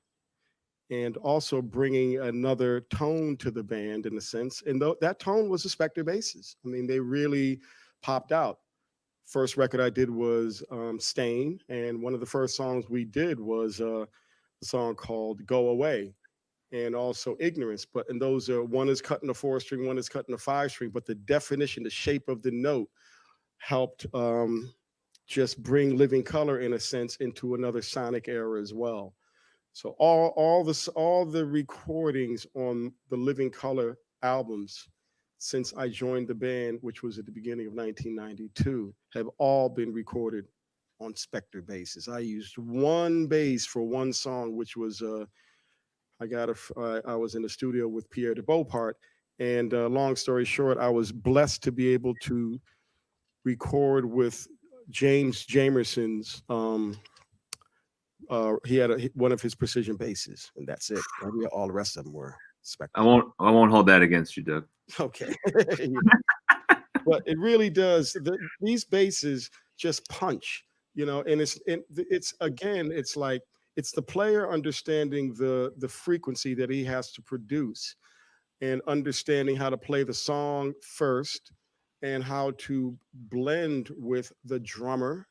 and also bringing another tone to the band in a sense. And that tone was the Spector basses. I mean, they really popped out. First record I did was Stain, and one of the first songs we did was a song called Go Away, and also Ignorance. But and those are, one is cut in a 4-string, one is cut in a 5-string, but the definition, the shape of the note helped just bring Living Color in a sense into another sonic era as well. So all the recordings on the Living Color albums since I joined the band, which was at the beginning of 1992, have all been recorded on Spector basses. I used one bass for one song, which was I was in the studio with Pierre de Beaupart, and long story short, I was blessed to be able to record with James Jamerson's. He had one of his precision basses, and that's it. All the rest of them were Spector. I won't hold that against you, Doug. Okay. But it really does. These basses just punch, you know, and it's again, it's like it's the player understanding the frequency that he has to produce, and understanding how to play the song first, and how to blend with the drummer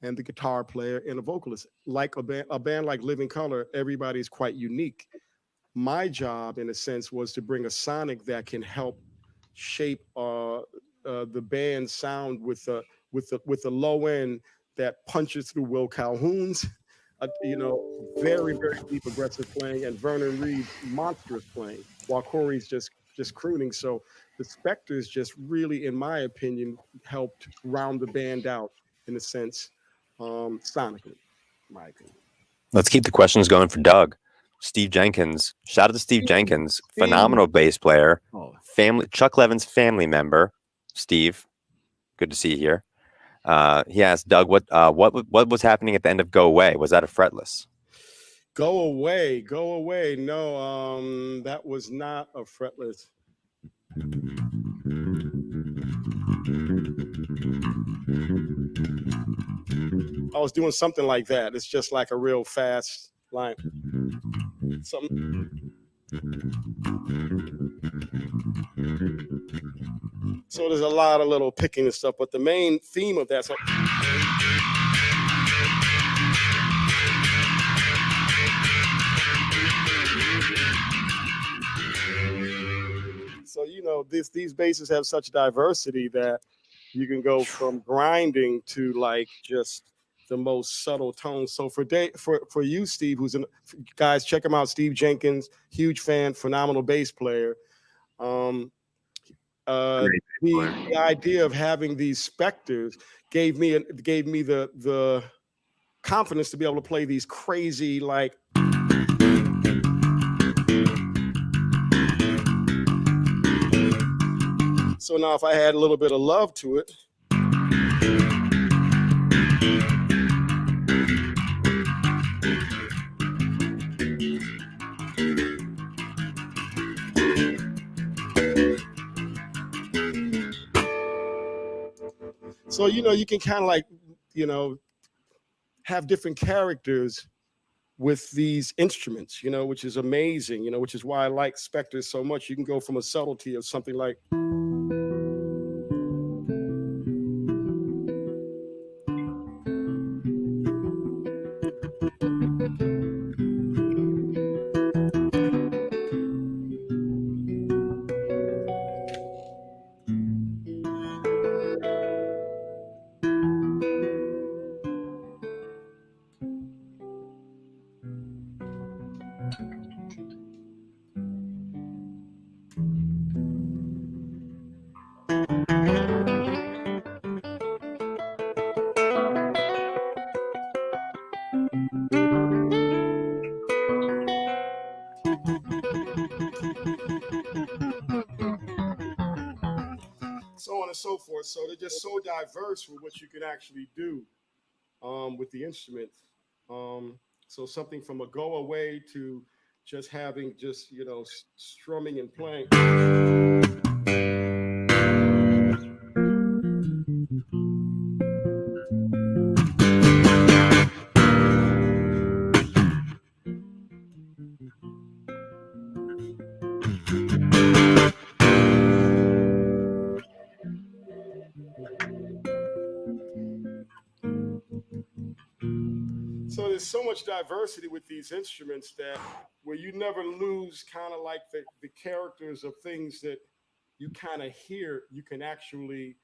and the guitar player and a vocalist. Like a band like Living Color, everybody's quite unique. My job, in a sense, was to bring a sonic that can help shape the band's sound with the low end that punches through Will Calhoun's, you know, very deep aggressive playing, and Vernon Reed's monstrous playing, while Corey's just crooning. So the Spectors just really, in my opinion, helped round the band out in a sense, sonically, in my opinion. Let's keep the questions going for Doug. Steve Jenkins. Shout out to Steve Jenkins, phenomenal bass player. Chuck Levin's family member. Steve, good to see you here. He asked Doug, what was happening at the end of Go Away? Was that a fretless? Go Away. No, that was not a fretless. I was doing something like that. It's just like a real fast line. Something. So there's a lot of little picking and stuff, but the main theme of that. So you know, these basses have such diversity that you can go from grinding to like just the most subtle tones. So for you, Steve, guys, check him out, Steve Jenkins, huge fan, phenomenal bass player. The idea of having these Spectors gave me the confidence to be able to play these crazy, like, so now if I had a little bit of love to it, so you know, you can kind of like, you know, have different characters with these instruments, you know, which is amazing, you know, which is why I like Spector so much. You can go from a subtlety of something like, forth. So they're just so diverse with what you can actually do with the instrument. So something from a go away to just having just, you know, strumming and playing. So there's so much diversity with these instruments that where you never lose kind of like the characters of things that you kind of hear, you can actually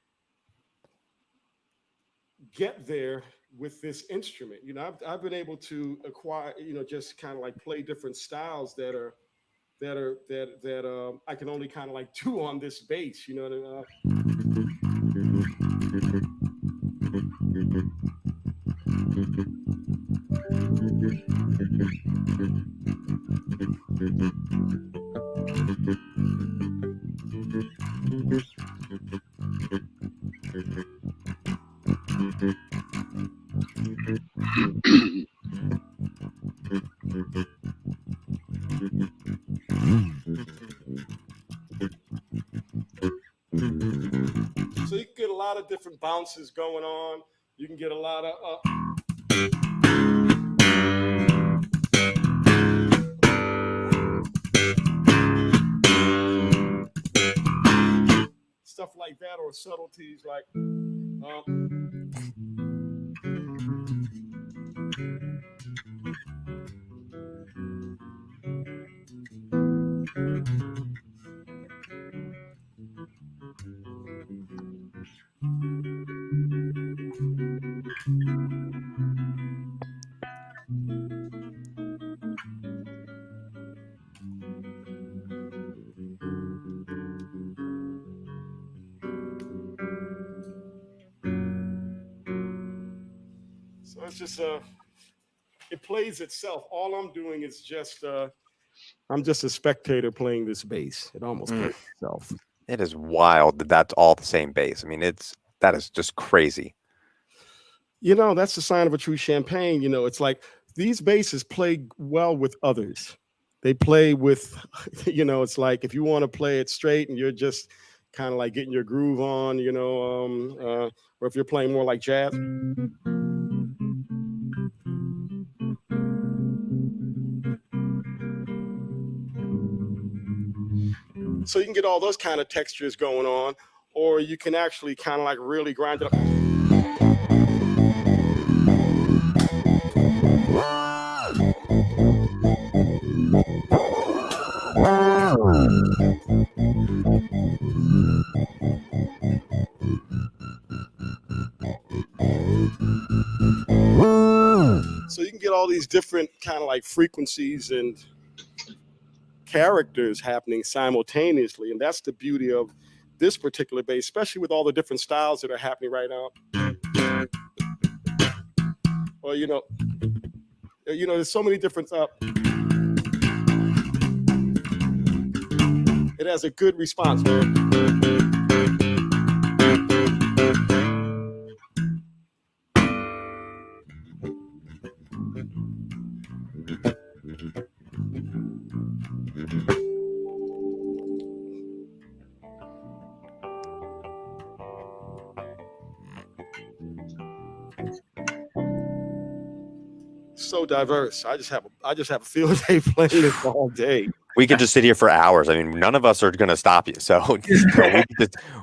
get there with this instrument. You know, I've been able to acquire, you know, just kind of like play different styles that I can only kind of like do on this bass, you know what So you can get a lot of different bounces going on. You can get a lot of stuff like that, or subtleties like so it's just it plays itself. All I'm doing is just I'm just a spectator playing this bass. It almost plays itself. It is wild that that's all the same bass. I mean, that is just crazy. You know, that's the sign of a true champagne. You know, it's like these basses play well with others. They play with, you know, it's like if you want to play it straight and you're just kind of like getting your groove on, you know, or if you're playing more like jazz. So you can get all those kind of textures going on, or you can actually kind of like really grind it up. So you can get all these different kind of like frequencies and characters happening simultaneously, and that's the beauty of this particular bass, especially with all the different styles that are happening right now. Or you know, there's so many different. It has a good response, man. So diverse. I just have a field day playing this all day. We could just sit here for hours. I mean, none of us are going to stop you. So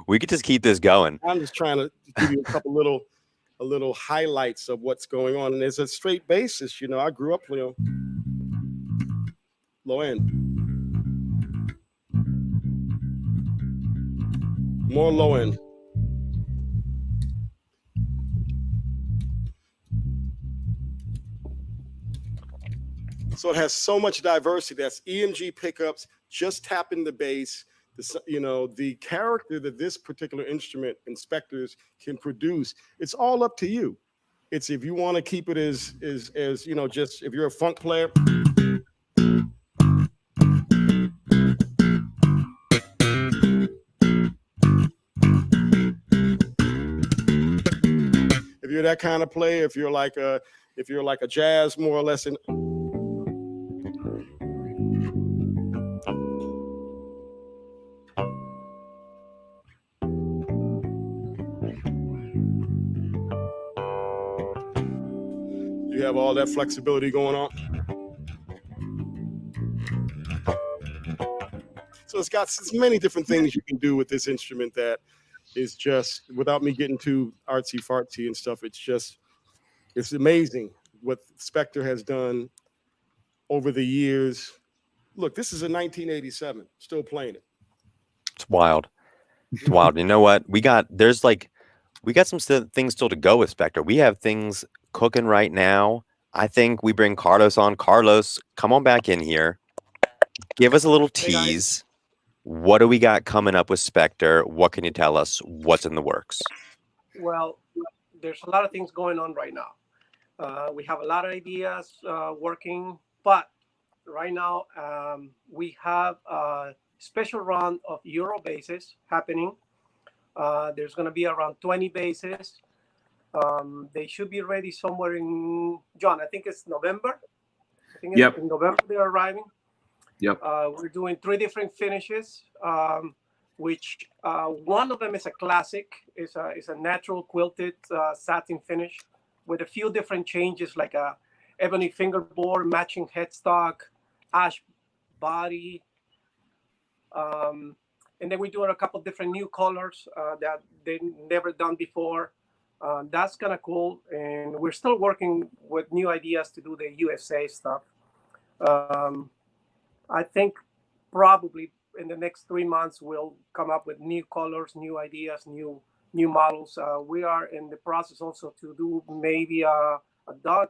we could just keep this going. I'm just trying to give you a couple little highlights of what's going on. And there's a straight basis, you know. I grew up, you know, low end. More low end. So it has so much diversity. That's EMG pickups, just tapping the bass. You know, the character that this particular instrument and Spectors can produce. It's all up to you. It's if you want to keep it as you know, just if you're a funk player. you're that kind of player, if you're like a jazz more or less in. You have all that flexibility going on. So it's got many different things you can do with this instrument that is just, without me getting too artsy fartsy and stuff, it's amazing what Spector has done over the years. Look, this is a 1987, still playing it. It's wild. It's wild. You know what? We got some things still to go with Spector. We have things cooking right now. I think we bring Carlos on. Carlos, come on back in here. Give us a little tease. What do we got coming up with Spector? What can you tell us? What's in the works? Well, there's a lot of things going on right now. We have a lot of ideas working, but right now we have a special round of Euro basses happening. There's going to be around 20 basses. They should be ready somewhere in, John, I think it's November. I think it's in November they're arriving. Yep. We're doing 3 different finishes, which one of them is a classic. It's a natural quilted satin finish with a few different changes, like a ebony fingerboard, matching headstock, ash body. And then we're doing a couple different new colors that they've never done before. That's kind of cool. And we're still working with new ideas to do the USA stuff. I think probably in the next 3 months, we'll come up with new colors, new ideas, new models. We are in the process also to do maybe a dog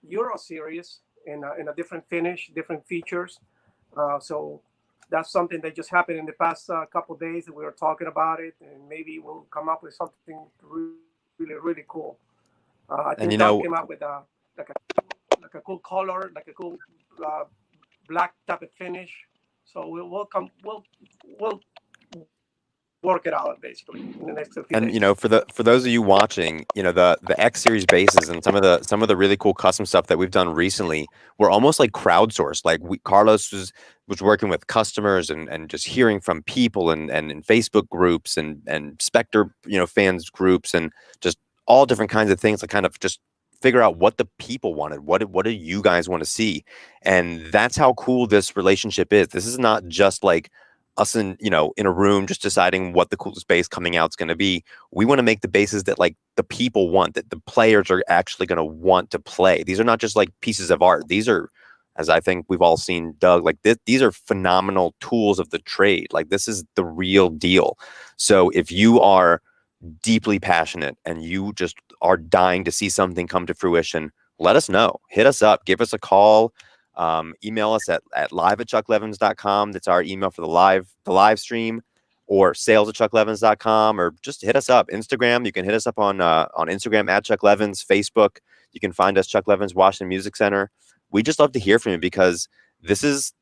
Euro series in a different finish, different features. So that's something that just happened in the past couple of days that we were talking about it, and maybe we'll come up with something really, really cool. I think Doug came up with like a cool color, like a cool black type of finish. So we'll work it out basically in the next few days. You know, for those of you watching, you know, the X series bases and some of the really cool custom stuff that we've done recently, we're almost like crowdsourced. Like Carlos was working with customers and just hearing from people and in Facebook groups and Spector, you know, fans groups and just all different kinds of things to kind of just figure out what the people wanted. What do you guys want to see? And that's how cool this relationship is. This is not just like us in a room just deciding what the coolest bass coming out is going to be. We want to make the basses that like the people want, that the players are actually going to want to play. These are not just like pieces of art. These are, as I think we've all seen, Doug, like these are phenomenal tools of the trade. Like this is the real deal. So if you are deeply passionate and you just are dying to see something come to fruition, let us know. Hit us up. Give us a call. Email us at live@chucklevins.com. That's our email for the live stream, or sales@chucklevins.com, or just hit us up. Instagram, you can hit us up on Instagram at Chuck Levins. Facebook, you can find us Chuck Levins Washington Music Center. We just love to hear from you because this is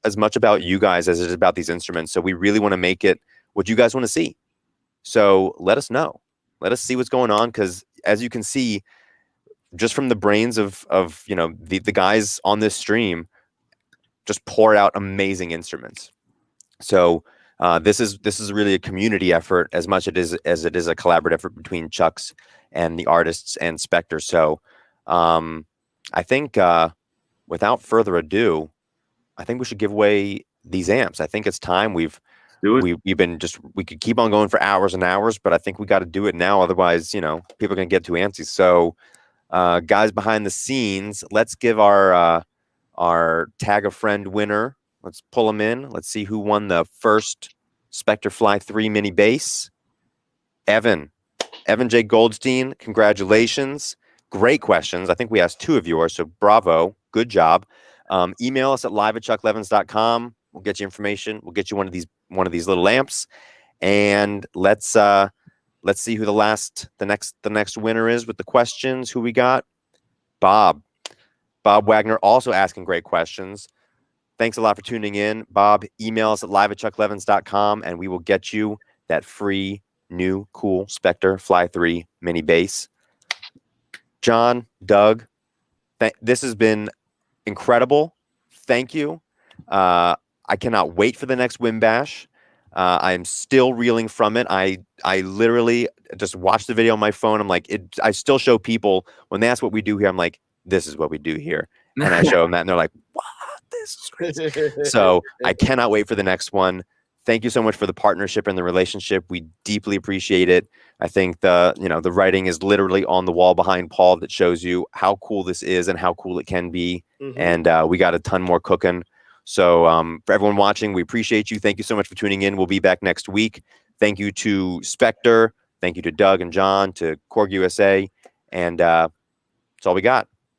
as much about you guys as it is about these instruments. So we really want to make it what you guys want to see. So let us know. Let us see what's going on, because as you can see, just from the brains of you know the guys on this stream, just pour out amazing instruments. So this is really a community effort as much as it is a collaborative effort between Chuck's and the artists and Spector. So I think without further ado, I think we should give away these amps. I think it's time. We could keep on going for hours and hours, but I think we got to do it now. Otherwise, you know, people are gonna get too antsy. So guys behind the scenes, let's give our tag a friend winner. Let's pull them in. Let's see who won the first Spector Fly 3 mini bass. Evan J. Goldstein, congratulations. Great questions. I think we asked 2 of yours, so bravo. Good job. Email us at live@chucklevins.com. We'll get you information. We'll get you one of these little amps, and let's see who the next winner is with the questions. Who we got? Bob Wagner, also asking great questions. Thanks a lot for tuning in, Bob. Email us at live@chucklevins.com, and we will get you that free new cool Spector Fly 3 mini bass. John, Doug, this has been incredible. Thank you. I cannot wait for the next Wimbash. I'm still reeling from it. I literally just watched the video on my phone. I'm like, I still show people when they ask what we do here. I'm like, this is what we do here. And I show them that and they're like, what? This is crazy. So I cannot wait for the next one. Thank you so much for the partnership and the relationship. We deeply appreciate it. I think the writing is literally on the wall behind Paul that shows you how cool this is and how cool it can be. And we got a ton more cooking. So for everyone watching, we appreciate you. Thank you so much for tuning in. We'll be back next week. Thank you to Spector. Thank you to Doug and John, to Korg USA. And that's all we got.